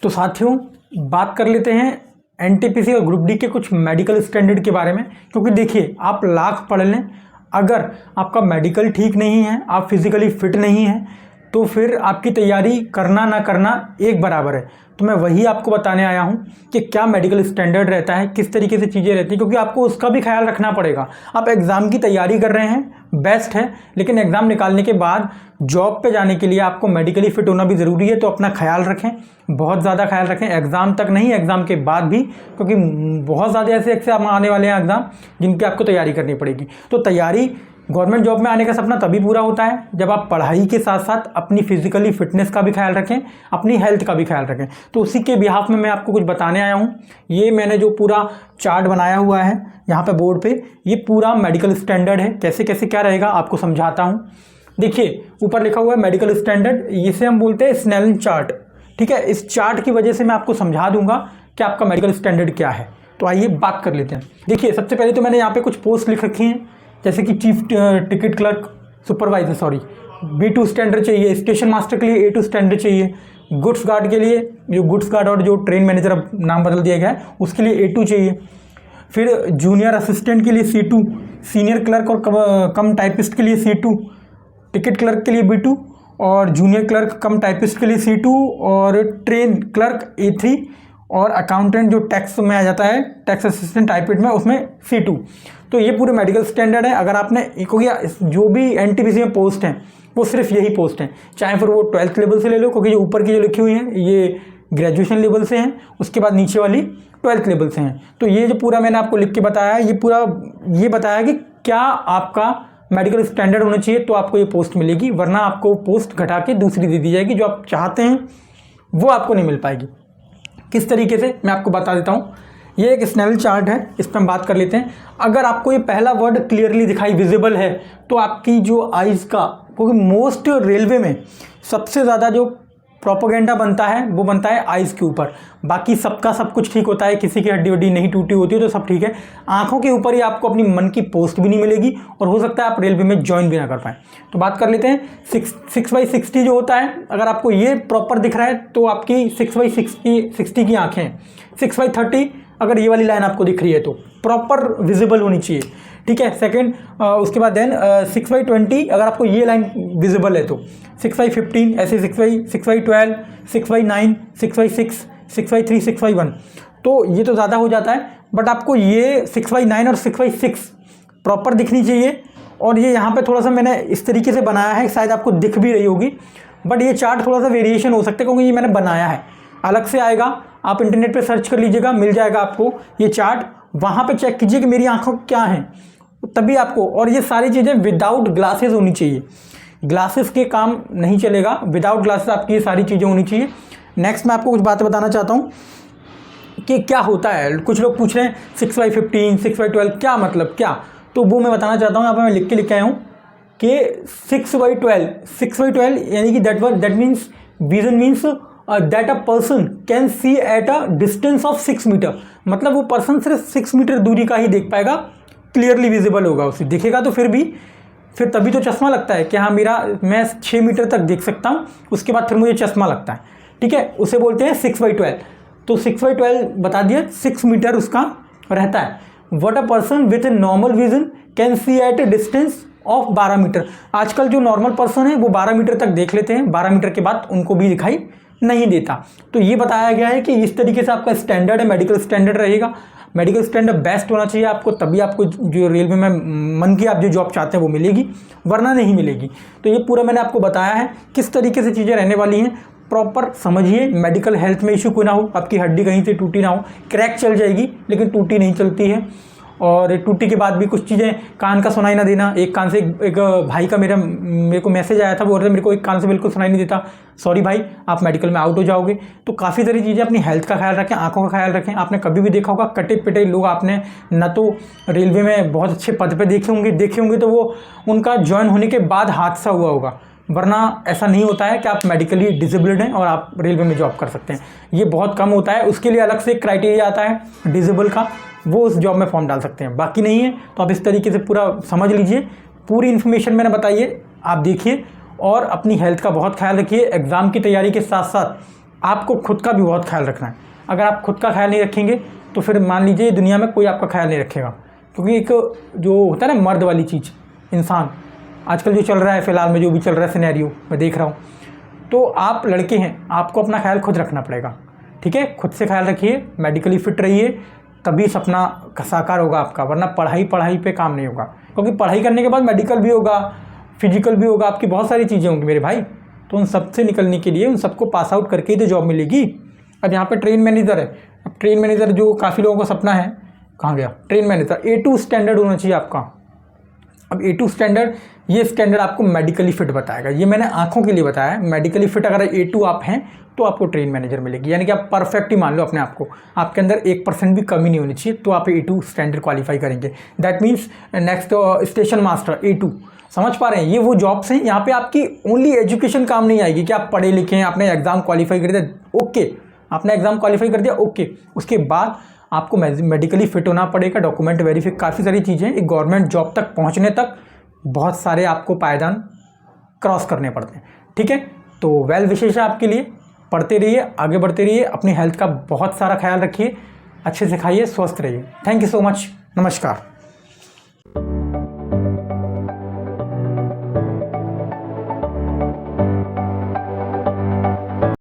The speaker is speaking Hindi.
तो साथियों बात कर लेते हैं एनटीपीसी और ग्रुप डी के कुछ मेडिकल स्टैंडर्ड के बारे में, क्योंकि देखिए आप लाख पढ़ लें, अगर आपका मेडिकल ठीक नहीं है, आप फिजिकली फिट नहीं हैं, तो फिर आपकी तैयारी करना ना करना एक बराबर है। तो मैं वही आपको बताने आया हूँ कि क्या मेडिकल स्टैंडर्ड रहता है, किस तरीके से चीज़ें रहती हैं, क्योंकि आपको उसका भी ख्याल रखना पड़ेगा। आप एग्ज़ाम की तैयारी कर रहे हैं, बेस्ट है, लेकिन एग्ज़ाम निकालने के बाद जॉब पे जाने के लिए आपको मेडिकली फिट होना भी ज़रूरी है। तो अपना ख्याल रखें, बहुत ज़्यादा ख्याल रखें, एग्ज़ाम तक नहीं, एग्ज़ाम के बाद भी, क्योंकि बहुत ज़्यादा ऐसे एग्जाम आने वाले हैं एग्ज़ाम जिनकी आपको तैयारी करनी पड़ेगी। तो तैयारी गवर्नमेंट जॉब में आने का सपना तभी पूरा होता है जब आप पढ़ाई के साथ साथ अपनी फिजिकली फिटनेस का भी ख्याल रखें, अपनी हेल्थ का भी ख्याल रखें। तो उसी के बिहाफ में मैं आपको कुछ बताने आया हूँ। ये मैंने जो पूरा चार्ट बनाया हुआ है यहाँ पे बोर्ड पे, ये पूरा मेडिकल स्टैंडर्ड है। कैसे कैसे क्या रहेगा आपको समझाता हूँ। देखिए ऊपर लिखा हुआ है मेडिकल स्टैंडर्ड, इसे हम बोलते हैं स्नेलन चार्ट। ठीक है, इस चार्ट की वजह से मैं आपको समझा दूंगा कि आपका मेडिकल स्टैंडर्ड क्या है। तो आइए बात कर लेते हैं। देखिए सबसे पहले तो मैंने यहाँ पे कुछ पोस्ट लिख रखी हैं, जैसे कि chief ticket clerk, supervisor B2 standard चाहिए, स्टेशन मास्टर के लिए A2 स्टैंडर्ड चाहिए, गुड्स गार्ड के लिए, जो गुड्स गार्ड और जो ट्रेन मैनेजर अब नाम बदल दिया गया है उसके लिए A2 चाहिए। फिर जूनियर असिस्टेंट के लिए C2, सीनियर क्लर्क और कम टाइपिस्ट के लिए C2, टिकट क्लर्क के लिए B2 और जूनियर क्लर्क कम टाइपिस्ट के लिए C2 और ट्रेन क्लर्क A3 और अकाउंटेंट जो टैक्स में आ जाता है, टैक्स असिस्टेंट टाइपिस्ट में, उसमें C2। तो ये पूरे मेडिकल स्टैंडर्ड है। अगर आपने क्योंकि जो भी एनटीपीसी में पोस्ट हैं वो सिर्फ यही पोस्ट हैं, चाहे फिर वो 12th लेवल से ले लो, क्योंकि जो ऊपर की जो लिखी हुई हैं ये ग्रेजुएशन लेवल से हैं, उसके बाद नीचे वाली 12th लेवल से हैं। तो ये जो पूरा मैंने आपको लिख के बताया है, ये पूरा ये बताया कि क्या आपका मेडिकल स्टैंडर्ड होना चाहिए तो आपको ये पोस्ट मिलेगी, वरना आपको पोस्ट घटा के दूसरी दे दी जाएगी, जो आप चाहते हैं वो आपको नहीं मिल पाएगी। किस तरीके से मैं आपको बता देता हूँ। ये एक स्नेल चार्ट है, इस पर हम बात कर लेते हैं। अगर आपको ये पहला वर्ड क्लियरली दिखाई विजिबल है तो आपकी जो आइज़ का, क्योंकि मोस्ट रेलवे में सबसे ज़्यादा जो प्रोपोगेंडा बनता है वो बनता है आइज़ के ऊपर। बाकी सबका सब कुछ ठीक होता है, किसी की हड्डी वड्डी नहीं टूटी होती है तो सब ठीक है। आंखों के ऊपर ही आपको अपनी मन की पोस्ट भी नहीं मिलेगी और हो सकता है आप रेलवे में ज्वाइन भी ना कर पाएँ। तो बात कर लेते हैं 6/60 जो होता है। अगर आपको ये प्रॉपर दिख रहा है तो आपकी 6/60 की आँखें हैं। 6/30 अगर ये वाली लाइन आपको दिख रही है तो प्रॉपर विजिबल होनी चाहिए। ठीक है, सेकंड उसके बाद देन 6/20 अगर आपको ये लाइन विजिबल है तो 6/15 ऐसे 6/12 6/9 6/6 6/3 6/1, तो ये तो ज़्यादा हो जाता है। बट आपको ये 6/9 और 6/6 प्रॉपर दिखनी चाहिए। और ये यहाँ पे थोड़ा सा मैंने इस तरीके से बनाया है, शायद आपको दिख भी रही होगी, बट ये चार्ट थोड़ा सा वेरिएशन हो सकता है क्योंकि ये मैंने बनाया है, अलग से आएगा। आप इंटरनेट पे सर्च कर लीजिएगा, मिल जाएगा आपको ये चार्ट, वहाँ पे चेक कीजिए कि मेरी आंखों क्या हैं, तभी आपको। और ये सारी चीज़ें विदाउट ग्लासेस होनी चाहिए, ग्लासेस के काम नहीं चलेगा, विदाउट ग्लासेस आपकी ये सारी चीज़ें होनी चाहिए। नेक्स्ट मैं आपको कुछ बातें बताना चाहता हूँ कि क्या होता है। कुछ लोग पूछ रहे हैं 6/15 6/12 क्या मतलब क्या, तो वो मैं बताना चाहता हूँ। यहाँ पर मैं लिख के आया हूँ कि 6/12 यानी कि that means vision means that a person can see at a distance of 6 metre. मतलब वो पर्सन सिर्फ 6 मीटर दूरी का ही देख पाएगा, क्लियरली विजिबल होगा, उसे दिखेगा तो फिर तभी तो चश्मा लगता है कि हाँ मैं 6 मीटर तक देख सकता हूँ, उसके बाद फिर मुझे चश्मा लगता है। ठीक है, उसे बोलते हैं 6/12। तो 6/12 बता दिया, 6 मीटर उसका रहता है। What a person with a normal vision can see at a distance of 12 metre. आजकल जो नॉर्मल पर्सन है वो 12 मीटर तक देख लेते हैं, 12 मीटर के बाद उनको भी दिखाई नहीं देता। तो ये बताया गया है कि इस तरीके से आपका स्टैंडर्ड है, मेडिकल स्टैंडर्ड रहेगा। मेडिकल स्टैंडर्ड बेस्ट होना चाहिए आपको, तभी आपको जो रेलवे में मन की आप जो जॉब चाहते हैं वो मिलेगी, वरना नहीं मिलेगी। तो ये पूरा मैंने आपको बताया है किस तरीके से चीज़ें रहने वाली हैं। प्रॉपर समझिए, मेडिकल हेल्थ में इशू कोई ना हो, आपकी हड्डी कहीं से टूटी ना हो, क्रैक चल जाएगी लेकिन टूटी नहीं चलती है। और टूटी के बाद भी कुछ चीज़ें कान का सुनाई ना देना। एक कान से एक भाई का मेरे को मैसेज आया था, बोल रहे मेरे को एक कान से बिल्कुल सुनाई नहीं देता, सॉरी भाई आप मेडिकल में आउट हो जाओगे। तो काफ़ी सारी चीज़ें, अपनी हेल्थ का ख्याल रखें, आंखों का ख्याल रखें। आपने कभी भी देखा होगा कटे पिटे लोग, आपने न तो रेलवे में बहुत अच्छे पद पर देखे होंगे तो वो उनका ज्वाइन होने के बाद हादसा हुआ होगा, वरना ऐसा नहीं होता है कि आप मेडिकली डिसेबल्ड हैं और आप रेलवे में जॉब कर सकते हैं। ये बहुत कम होता है, उसके लिए अलग से क्राइटेरिया आता है डिसेबल का, वो उस जॉब में फॉर्म डाल सकते हैं, बाकी नहीं है। तो आप इस तरीके से पूरा समझ लीजिए, पूरी इन्फॉर्मेशन मैंने बताई है, आप देखिए और अपनी हेल्थ का बहुत ख्याल रखिए। एग्ज़ाम की तैयारी के साथ साथ आपको खुद का भी बहुत ख्याल रखना है। अगर आप खुद का ख्याल नहीं रखेंगे तो फिर मान लीजिए दुनिया में कोई आपका ख्याल नहीं रखेगा, क्योंकि एक जो होता है ना मर्द वाली चीज़, इंसान आजकल जो चल रहा है, फ़िलहाल में जो भी चल रहा है सिनेरियो मैं देख रहा हूँ, तो आप लड़के हैं, आपको अपना ख्याल खुद रखना पड़ेगा, ठीक है। खुद से ख्याल रखिए, मेडिकली फिट रहिए, तभी सपना साकार होगा आपका, वरना पढ़ाई पे काम नहीं होगा। क्योंकि पढ़ाई करने के बाद मेडिकल भी होगा, फिजिकल भी होगा, आपकी बहुत सारी चीज़ें होंगी मेरे भाई। तो उन सब से निकलने के लिए उन सबको पास आउट करके ही तो जॉब मिलेगी। अब यहाँ पे ट्रेन मैनेजर है, अब ट्रेन मैनेजर जो काफ़ी लोगों का सपना है, कहाँ गया ट्रेन मैनेजर, A2 स्टैंडर्ड होना चाहिए आपका। अब A2 स्टैंडर्ड, ये स्टैंडर्ड आपको मेडिकली फिट बताएगा, ये मैंने आंखों के लिए बताया। मेडिकली फिट अगर A2 आप हैं तो आपको ट्रेन मैनेजर मिलेगी, यानी कि आप परफेक्ट ही मान लो अपने आप को, आपके अंदर 1% भी कमी नहीं होनी चाहिए, तो आप A2 स्टैंडर्ड क्वालिफाई करेंगे। That means next station master A2, समझ पा रहे हैं। ये वो जॉब्स हैं, यहाँ पे आपकी ओनली एजुकेशन काम नहीं आएगी कि आप पढ़े लिखे हैं, आपने एग्ज़ाम क्वालिफाई कर दिया, ओके, आपने एग्ज़ाम क्वालिफाई कर दिया, ओके, उसके बाद आपको मेडिकली फिट होना पड़ेगा, डॉक्यूमेंट वेरीफाई, काफ़ी सारी चीज़ें। एक गवर्नमेंट जॉब तक पहुँचने तक बहुत सारे आपको पायदान क्रॉस करने पड़ते हैं, ठीक है। तो वेल विशेष है आपके लिए, पढ़ते रहिए, आगे बढ़ते रहिए, अपनी हेल्थ का बहुत सारा ख्याल रखिए, अच्छे से खाइए, स्वस्थ रहिए। थैंक यू सो मच, नमस्कार।